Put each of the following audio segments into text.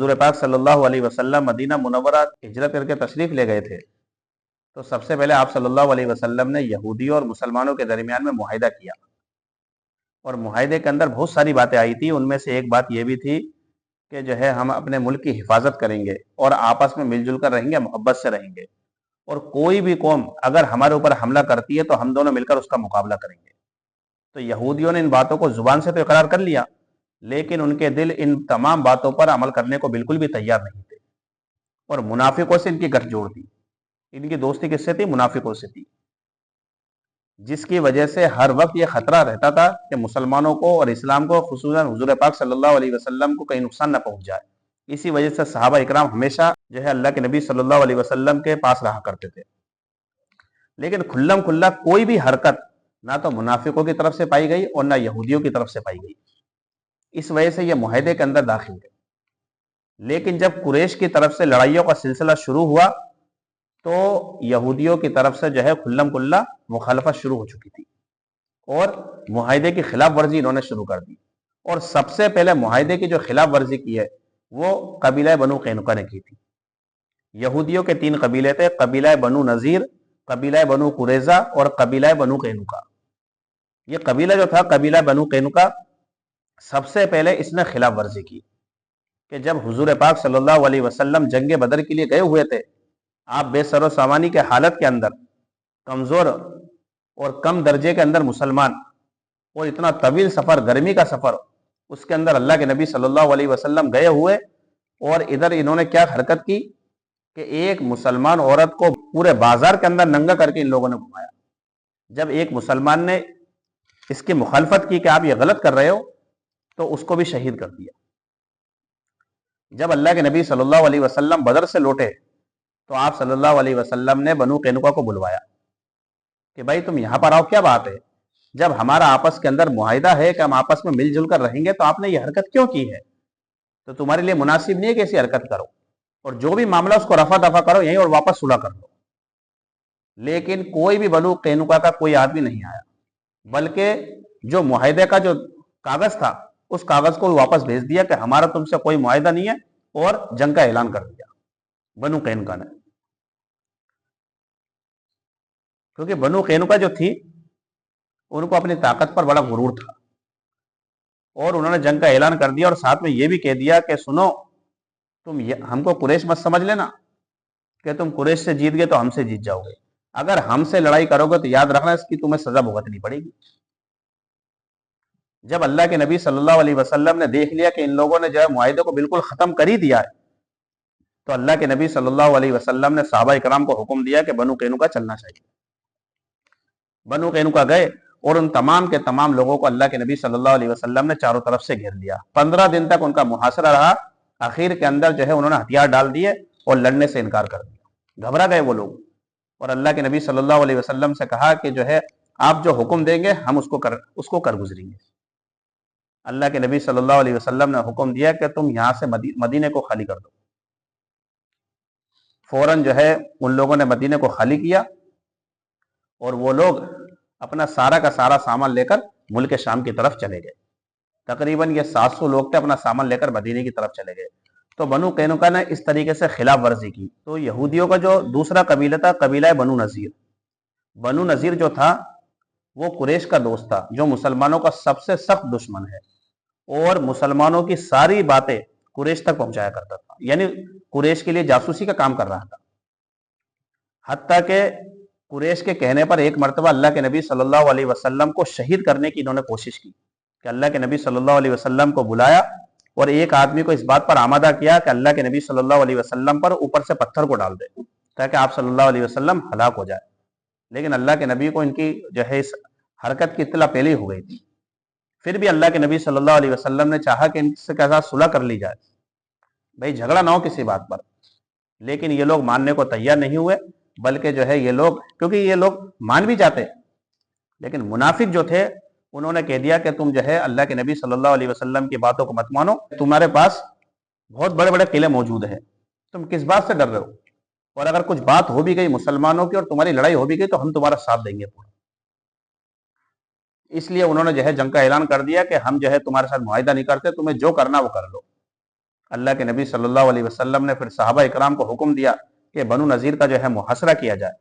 حضور پاک صلی اللہ علیہ وسلم مدینہ منورہ ہجرت کر کے تشریف لے گئے تھے تو سب سے پہلے آپ صلی اللہ علیہ وسلم نے یہودیوں اور مسلمانوں کے درمیان میں معاہدہ کیا، اور معاہدے کے اندر بہت ساری باتیں آئی تھی۔ ان میں سے ایک بات یہ بھی تھی کہ جو ہے ہم اپنے ملک کی حفاظت کریں گے اور آپس میں مل جل کر رہیں گے، محبت سے رہیں گے، اور کوئی بھی قوم اگر ہمارے اوپر حملہ کرتی ہے تو ہم دونوں مل کر اس کا مقابلہ کریں گے۔ تو یہودیوں نے ان باتوں کو زبان سے تو اقرار کر لیا، لیکن ان کے دل ان تمام باتوں پر عمل کرنے کو بالکل بھی تیار نہیں تھے، اور منافقوں سے ان کی گٹھ جوڑ تھی۔ ان کی دوستی کس سے تھی؟ منافقوں سے تھی، جس کی وجہ سے ہر وقت یہ خطرہ رہتا تھا کہ مسلمانوں کو اور اسلام کو، خصوصاً حضور پاک صلی اللہ علیہ وسلم کو کہیں نقصان نہ پہنچ جائے۔ اسی وجہ سے صحابہ اکرام ہمیشہ جو ہے اللہ کے نبی صلی اللہ علیہ وسلم کے پاس رہا کرتے تھے، لیکن کھلم کھلا کوئی بھی حرکت نہ تو منافقوں کی طرف سے پائی گئی اور نہ یہودیوں کی طرف سے پائی گئی۔ اس وجہ سے یہ معاہدے کے اندر داخل گئے۔ لیکن جب قریش کی طرف سے لڑائیوں کا سلسلہ شروع ہوا تو یہودیوں کی طرف سے جو ہے کھلم کھلا مخالفت شروع ہو چکی تھی، اور معاہدے کی خلاف ورزی انہوں نے شروع کر دی۔ اور سب سے پہلے معاہدے کی جو خلاف ورزی کی ہے وہ قبیلہ بنو قینقاع نے کی تھی۔ یہودیوں کے 3 قبیلے تھے، قبیلہ بنو نذیر، قبیلہ بنو قریظہ اور قبیلہ بنو قینقاع۔ یہ قبیلہ جو تھا قبیلہ بنو قینقاع، سب سے پہلے اس نے خلاف ورزی کی کہ جب حضور پاک صلی اللہ علیہ وسلم جنگ بدر کے لیے گئے ہوئے تھے، آپ بے سر و سامانی کے حالت کے اندر، کمزور اور کم درجے کے اندر مسلمان، اور اتنا طویل سفر، گرمی کا سفر، اس کے اندر اللہ کے نبی صلی اللہ علیہ وسلم گئے ہوئے، اور ادھر انہوں نے کیا حرکت کی کہ ایک مسلمان عورت کو پورے بازار کے اندر ننگا کر کے ان لوگوں نے گھمایا۔ جب ایک مسلمان نے اس کی مخالفت کی کہ آپ یہ غلط کر رہے ہو تو اس کو بھی شہید کر دیا۔ جب اللہ کے نبی صلی اللہ علیہ وسلم بدر سے لوٹے تو آپ صلی اللہ علیہ وسلم نے بنو قینقاع کو بلوایا کہ بھائی تم یہاں پر آؤ، کیا بات ہے؟ جب ہمارا آپس کے اندر معاہدہ ہے کہ ہم آپس میں مل جل کر رہیں گے تو آپ نے یہ حرکت کیوں کی ہے؟ تو تمہارے لیے مناسب نہیں ہے کہ ایسی حرکت کرو، اور جو بھی معاملہ اس کو رفع دفع کرو یہیں اور واپس صلح کر لو۔ لیکن کوئی بھی بنو قینقاع کا کوئی آدمی نہیں آیا، بلکہ جو معاہدے کا جو کاغذ تھا اس کاغذ کو واپس بھیج دیا کہ ہمارا تم سے کوئی معاہدہ نہیں ہے، اور جنگ کا اعلان کر دیا بنو قینقاع نے۔ کیونکہ بنو قینقاع جو تھی ان کو اپنی طاقت پر بڑا غرور تھا، اور انہوں نے جنگ کا اعلان کر دیا، اور ساتھ میں یہ بھی کہہ دیا کہ سنو، تم ہم کو قریش مت سمجھ لینا کہ تم قریش سے جیت گئے تو ہم سے جیت جاؤ گے۔ اگر ہم سے لڑائی کرو گے تو یاد رکھنا اس کی تمہیں سزا بھگتنی پڑے گی۔ جب اللہ کے نبی صلی اللہ علیہ وسلم نے دیکھ لیا کہ ان لوگوں نے جو ہے معاہدے کو بالکل ختم کر ہی دیا ہے، تو اللہ کے نبی صلی اللہ علیہ وسلم نے صحابہ اکرام کو حکم دیا کہ بنو قینقاع چلنا چاہیے۔ بنو قینقاع گئے، اور ان تمام کے تمام لوگوں کو اللہ کے نبی صلی اللہ علیہ وسلم نے چاروں طرف سے گھیر لیا۔ 15 دن تک ان کا محاصرہ رہا۔ آخر کے اندر جو ہے انہوں نے ہتھیار ڈال دیے اور لڑنے سے انکار کر دیا، گھبرا گئے وہ لوگ، اور اللہ کے نبی صلی اللہ علیہ وسلم سے کہا کہ جو ہے آپ جو حکم دیں گے ہم اس کو کر گزریں گے۔ اللہ کے نبی صلی اللہ علیہ وسلم نے حکم دیا کہ تم یہاں سے مدینے کو خالی کر دو۔ فوراً جو ہے ان لوگوں نے مدینے کو خالی کیا، اور وہ لوگ اپنا سارا کا سارا سامان لے کر ملک شام کی طرف چلے گئے۔ تقریباً یہ 700 لوگ تھے، اپنا سامان لے کر مدینے کی طرف چلے گئے۔ تو بنو قینقاع نے اس طریقے سے خلاف ورزی کی۔ تو یہودیوں کا جو دوسرا قبیلہ تھا قبیلہ بنو نذیر، بنو نذیر جو تھا وہ قریش کا دوست تھا، جو مسلمانوں کا سب سے سخت دشمن ہے، اور مسلمانوں کی ساری باتیں قریش تک پہنچایا کرتا تھا، یعنی قریش کے لیے جاسوسی کا کام کر رہا تھا۔ حتیٰ کہ قریش کے کہنے پر ایک مرتبہ اللہ کے نبی صلی اللہ علیہ وسلم کو شہید کرنے کی انہوں نے کوشش کی کہ اللہ کے نبی صلی اللہ علیہ وسلم کو بلایا اور ایک آدمی کو اس بات پر آمادہ کیا کہ اللہ کے نبی صلی اللہ علیہ وسلم پر اوپر سے پتھر کو ڈال دے تاکہ آپ صلی اللہ علیہ وسلم ہلاک ہو جائے۔ لیکن اللہ کے نبی کو ان کی جو ہے اس حرکت کی اطلاع پہلے ہی ہو گئی تھی۔ پھر بھی اللہ کے نبی صلی اللہ علیہ وسلم نے چاہا کہ ان سے کیسا صلح کر لی جائے، بھائی جھگڑا نہ ہو کسی بات پر، لیکن یہ لوگ ماننے کو تیار نہیں ہوئے، بلکہ جو ہے یہ لوگ، کیونکہ یہ لوگ مان بھی جاتے، لیکن منافق جو تھے انہوں نے کہہ دیا کہ تم جو ہے اللہ کے نبی صلی اللہ علیہ وسلم کی باتوں کو مت مانو، تمہارے پاس بہت بڑے بڑے قلعے موجود ہیں، تم کس بات سے ڈر رہے ہو، اور اگر کچھ بات ہو بھی گئی مسلمانوں کی اور تمہاری لڑائی ہو بھی گئی تو ہم تمہارا ساتھ دیں گے پورا۔ اس لیے انہوں نے جو ہے جنگ کا اعلان کر دیا کہ ہم جو ہے تمہارے ساتھ معاہدہ نہیں کرتے، تمہیں جو کرنا وہ کر لو۔ اللہ کے نبی صلی اللہ علیہ وسلم نے پھر صحابہ اکرام کو حکم دیا کہ بنو نذیر کا جو ہے محاصرہ کیا جائے.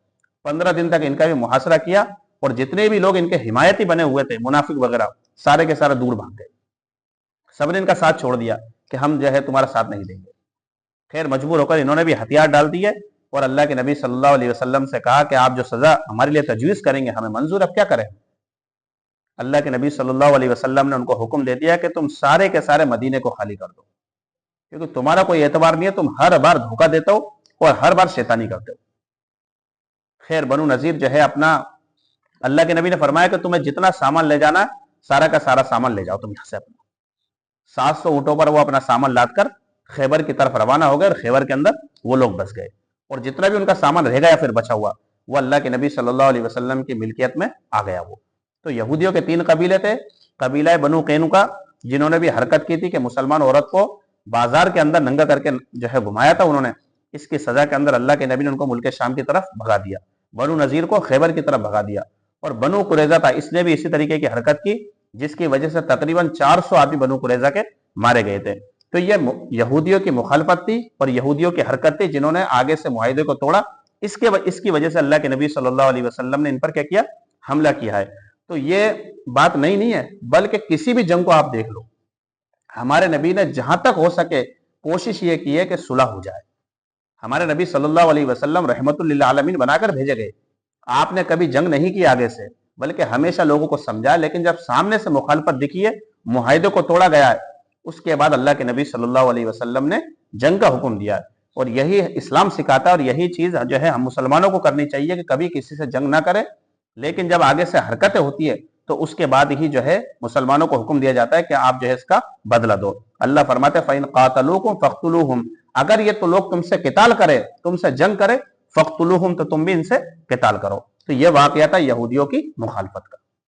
15 دن تک ان کا بھی محاصرہ کیا اور جتنے بھی لوگ ان کے حمایتی بنے ہوئے تھے منافق وغیرہ سارے کے سارے دور بھاگ گئے. سب نے ان کا ساتھ چھوڑ دیا کہ ہم جو ہے تمہارا ساتھ نہیں دیں گے. خیر مجبور ہو کر انہوں نے بھی ہتھیار ڈال دیے اور اللہ کے نبی صلی اللہ علیہ وسلم سے کہا کہ آپ جو سزا ہمارے لیے تجویز کریں گے ہمیں منظور، اب کیا کریں. اللہ کے نبی صلی اللہ علیہ وسلم نے ان کو حکم دے دیا کہ تم سارے کے سارے مدینے کو خالی کر دو، کیونکہ تمہارا کوئی اعتبار نہیں ہے، تم ہر بار دھوکہ دیتے ہو اور ہر بار شیطانی کرتے ہو. خیر بنو نذیر جو ہے اپنا، اللہ کے نبی نے فرمایا کہ تمہیں جتنا سامان لے جانا سارا کا سارا سامان لے جاؤ تم یہاں سے. اپنا 700 اونٹوں پر وہ اپنا سامان لاد کر خیبر کی طرف روانہ ہو گئے اور خیبر کے اندر وہ لوگ بس گئے. اور جتنا بھی ان کا سامان رہ گیا پھر بچا ہوا وہ اللہ کے نبی صلی اللہ علیہ وسلم کی ملکیت میں آ گیا. وہ تو یہودیوں کے 3 قبیلے تھے. قبیلہ بنو قینقاع جنہوں نے بھی حرکت کی تھی کہ مسلمان عورت کو بازار کے اندر ننگا کر کے جو ہے گھمایا تھا انہوں نے، اس کی سزا کے اندر اللہ کے نبی نے ان کو ملک شام کی طرف بھگا دیا. بنو نذیر کو خیبر کی طرف بھگا دیا. اور بنو قریظہ تھا، اس نے بھی اسی طریقے کی حرکت کی جس کی وجہ سے تقریباً 400 آدمی بنو قریظہ کے مارے گئے تھے. تو یہ یہودیوں کی مخالفت تھی اور یہودیوں کی حرکت تھی جنہوں نے آگے سے معاہدے کو توڑا. اس کی وجہ سے اللہ کے نبی صلی اللہ علیہ وسلم نے ان پر کیا کیا؟ حملہ کیا ہے. تو یہ بات نئی نہیں ہے، بلکہ کسی بھی جنگ کو آپ دیکھ لو، ہمارے نبی نے جہاں تک ہو سکے کوشش یہ کی ہے کہ صلح ہو جائے. ہمارے نبی صلی اللہ علیہ وسلم رحمت للعالمین بنا کر بھیجے گئے. آپ نے کبھی جنگ نہیں کی آگے سے، بلکہ ہمیشہ لوگوں کو سمجھا. لیکن جب سامنے سے مخالفت دکھی ہے، معاہدے کو توڑا گیا ہے، اس کے بعد اللہ کے نبی صلی اللہ علیہ وسلم نے جنگ کا حکم دیا ہے. اور یہی اسلام سکھاتا ہے اور یہی چیز جو ہے ہم مسلمانوں کو کرنی چاہیے کہ کبھی کسی سے جنگ نہ کرے. لیکن جب آگے سے حرکتیں ہوتی ہے تو اس کے بعد ہی جو ہے مسلمانوں کو حکم دیا جاتا ہے کہ آپ جو ہے اس کا بدلہ دو. اللہ فرماتے ہیں فَإِن قَاتَلُوكُمْ فَاقْتُلُوهُمْ، اگر یہ تو لوگ تم سے قتال کرے، تم سے جنگ کرے، فَاقْتُلُوهُمْ تو تم بھی ان سے قتال کرو. تو یہ واقعہ تھا یہودیوں کی مخالفت کا.